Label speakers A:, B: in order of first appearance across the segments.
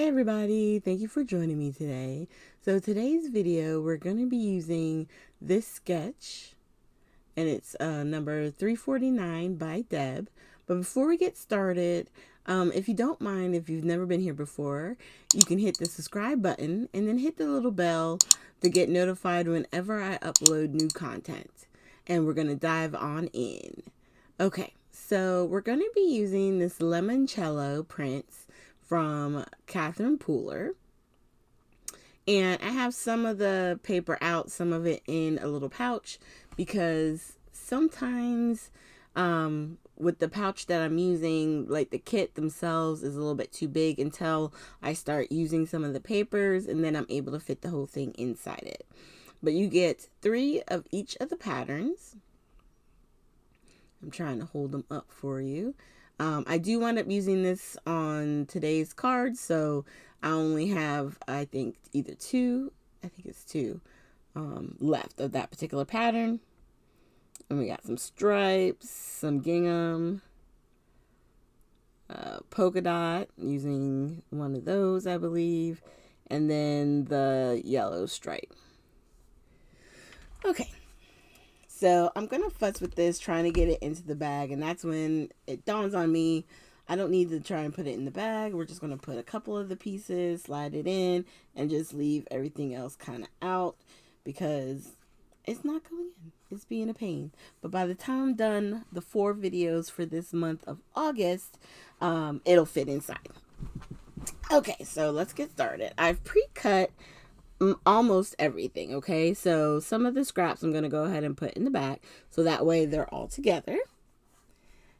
A: Hey everybody, thank you for joining me today. So today's video, we're going to be using this sketch, and it's number 349 by Deb. But before we get started, if you don't mind, if you've never been here before, you can hit the subscribe button and then hit the little bell to get notified whenever I upload new content. And we're going to dive on in. Okay, so we're going to be using this Lemoncello prints from Catherine Pooler. And I have some of the paper out, some of it in a little pouch, because sometimes with the pouch that I'm using, like the kit themselves is a little bit too big until I start using some of the papers, and then I'm able to fit the whole thing inside it. But you get 3 of each of the patterns. I'm trying to hold them up for you. I do wind up using this on today's card, so I only have, I think, either 2, I think it's 2, left of that particular pattern. And we got some stripes, some gingham, polka dot, using one of those, I believe, and then the yellow stripe. Okay. So I'm going to fuss with this, trying to get it into the bag, and that's when it dawns on me, I don't need to try and put it in the bag. We're just going to put a couple of the pieces, slide it in, and just leave everything else kind of out, because it's not going in. It's being a pain. But by the time I'm done the 4 videos for this month of August, it'll fit inside. Okay, so let's get started. I've pre-cut almost everything. Okay, so some of the scraps I'm going to go ahead and put in the back, so that way they're all together.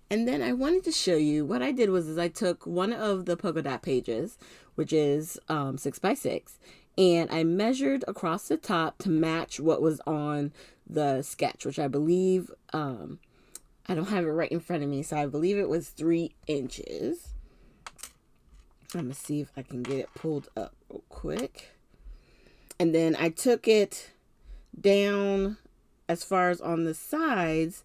A: And then I wanted to show you what I did was I took one of the polka dot pages, which is 6 by 6, and I measured across the top to match what was on the sketch, which I believe, I don't have it right in front of me, so I believe it was 3 inches. I'm going to see if I can get it pulled up real quick. And then I took it down as far as on the sides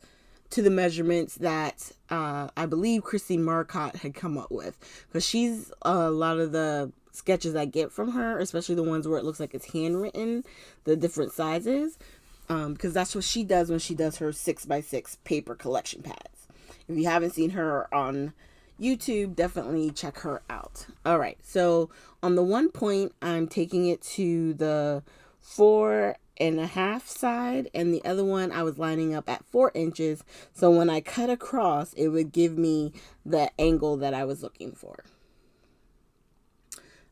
A: to the measurements that I believe Christine Marcotte had come up with. Because she's a lot of the sketches I get from her, especially the ones where it looks like it's handwritten, the different sizes. Because that's what she does when she does her 6 by 6 paper collection pads. If you haven't seen her on YouTube, definitely check her out. All right, so on the one point, I'm taking it to the 4.5 side, and the other one I was lining up at 4 inches. So when I cut across, it would give me the angle that I was looking for.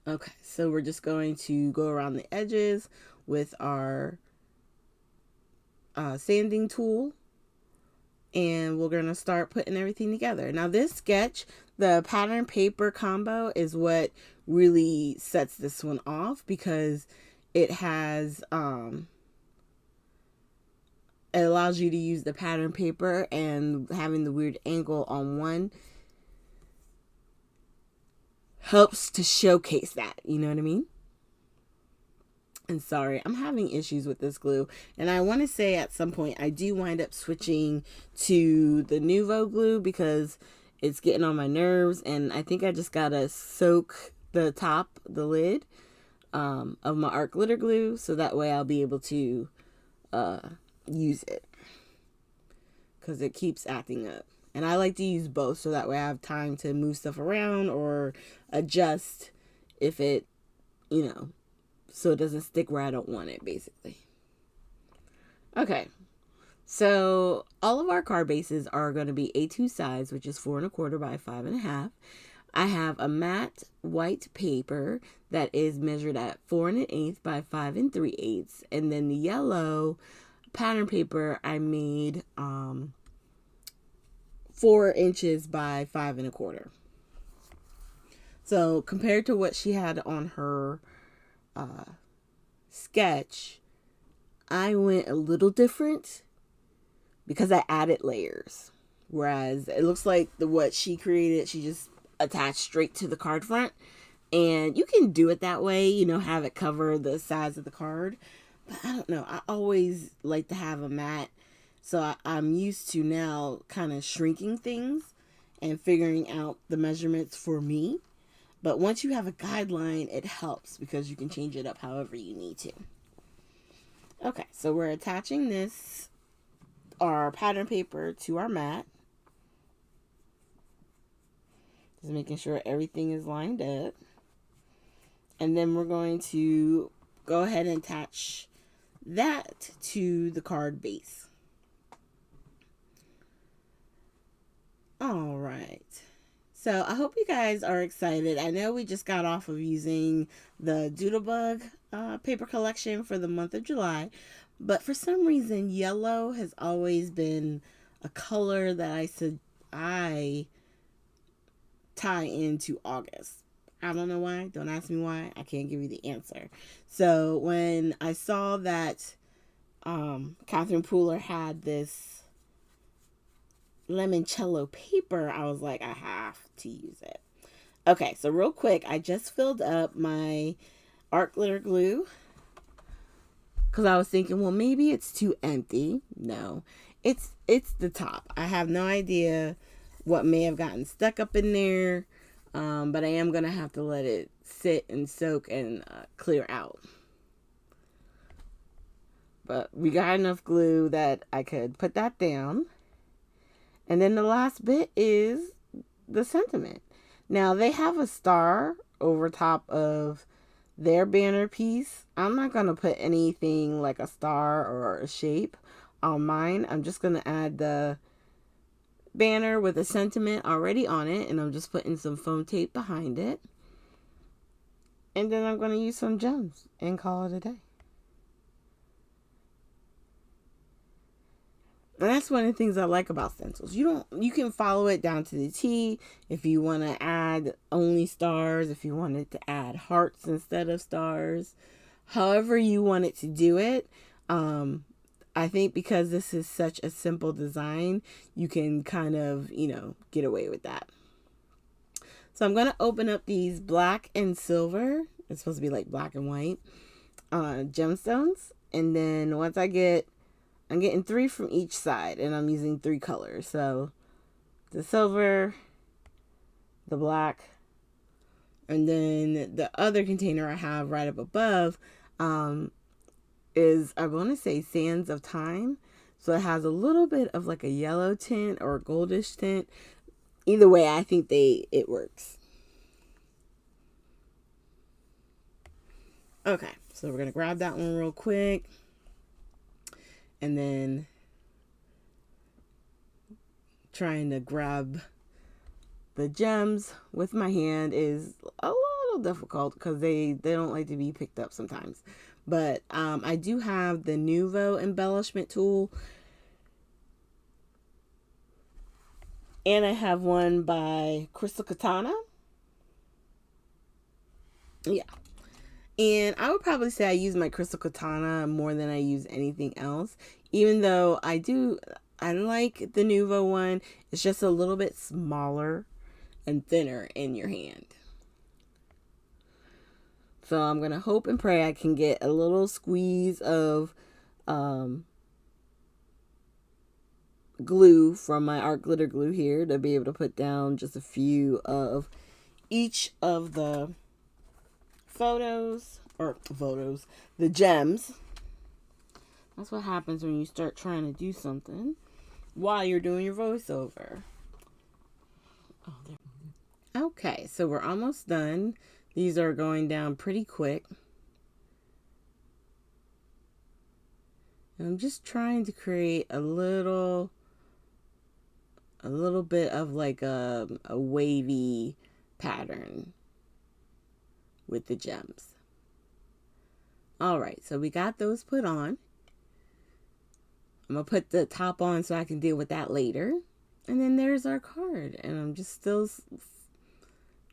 A: Okay, so we're just going to go around the edges with our sanding tool, and we're going to start putting everything together. Now this sketch, the pattern paper combo is what really sets this one off, because it has, it allows you to use the pattern paper, and having the weird angle on one helps to showcase that, you know what I mean? And sorry, I'm having issues with this glue. And I want to say at some point I do wind up switching to the Nuvo glue, because it's getting on my nerves. And I think I just got to soak the top, the lid of my art glitter glue, so that way I'll be able to use it, because it keeps acting up. And I like to use both, so that way I have time to move stuff around or adjust if it, you know, so it doesn't stick where I don't want it, basically. Okay, so all of our card bases are going to be A2 size, which is 4.25 by 5.5. I have a matte white paper that is measured at 4.125 by 5 3/8, and then the yellow pattern paper I made 4 inches by 5.25. So compared to what she had on her sketch, I went a little different because I added layers. Whereas it looks like what she created, she just attached straight to the card front. And you can do it that way, you know, have it cover the size of the card. But I don't know, I always like to have a mat. So I'm used to now kind of shrinking things and figuring out the measurements for me. But once you have a guideline, it helps because you can change it up however you need to. Okay, so we're attaching our pattern paper to our mat. Just making sure everything is lined up. And then we're going to go ahead and attach that to the card base. All right. So I hope you guys are excited. I know we just got off of using the Doodlebug paper collection for the month of July, but for some reason yellow has always been a color that I tie into August. I don't know why. Don't ask me why. I can't give you the answer. So when I saw that Catherine Pooler had this limoncello paper, I was like, I have to use it. Okay, so real quick, I just filled up my art glitter glue because I was thinking, well, maybe it's too empty. No, it's the top. I have no idea what may have gotten stuck up in there, but I am gonna have to let it sit and soak and clear out. But we got enough glue that I could put that down. And then the last bit is the sentiment. Now, they have a star over top of their banner piece. I'm not going to put anything like a star or a shape on mine. I'm just going to add the banner with a sentiment already on it. And I'm just putting some foam tape behind it. And then I'm going to use some gems and call it a day. And that's one of the things I like about stencils. You can follow it down to the T if you want to add only stars, if you wanted to add hearts instead of stars. However you want it to do it. I think because this is such a simple design, you can kind of, get away with that. So I'm going to open up these black and silver. It's supposed to be like black and white gemstones. And then once I'm getting 3 from each side, and I'm using 3 colors. So the silver, the black, and then the other container I have right up above is, I want to say, Sands of Time. So it has a little bit of like a yellow tint or a goldish tint. Either way, I think it works. Okay, so we're going to grab that one real quick. And then trying to grab the gems with my hand is a little difficult because they don't like to be picked up sometimes. But I do have the Nuvo embellishment tool. And I have one by Crystal Katana. Yeah. And I would probably say I use my Crystal Katana more than I use anything else. Even though I like the Nuvo one. It's just a little bit smaller and thinner in your hand. So I'm going to hope and pray I can get a little squeeze of glue from my art glitter glue here to be able to put down just a few of each of the the gems. That's what happens when you start trying to do something while you're doing your voiceover. Okay, so we're almost done. These are going down pretty quick. And I'm just trying to create a little bit of like a wavy pattern with the gems. All right, so we got those put on. I'm going to put the top on so I can deal with that later. And then there's our card. And I'm just still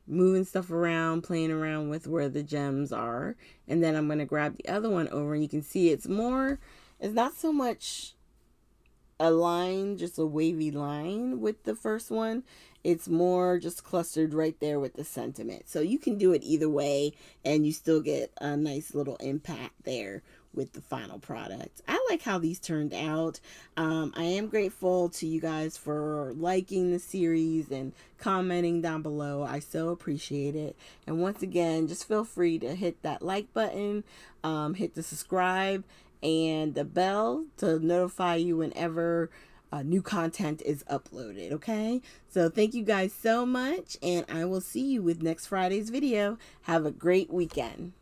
A: moving stuff around, playing around with where the gems are. And then I'm going to grab the other one over, and you can see it's not so much a line, just a wavy line with the first one. It's more just clustered right there with the sentiment. So you can do it either way, and you still get a nice little impact there with the final product. I like how these turned out. I am grateful to you guys for liking the series and commenting down below. I so appreciate it. And once again, just feel free to hit that like button, hit the subscribe and the bell to notify you whenever new content is uploaded. Okay, so thank you guys so much, and I will see you with next Friday's video. Have a great weekend.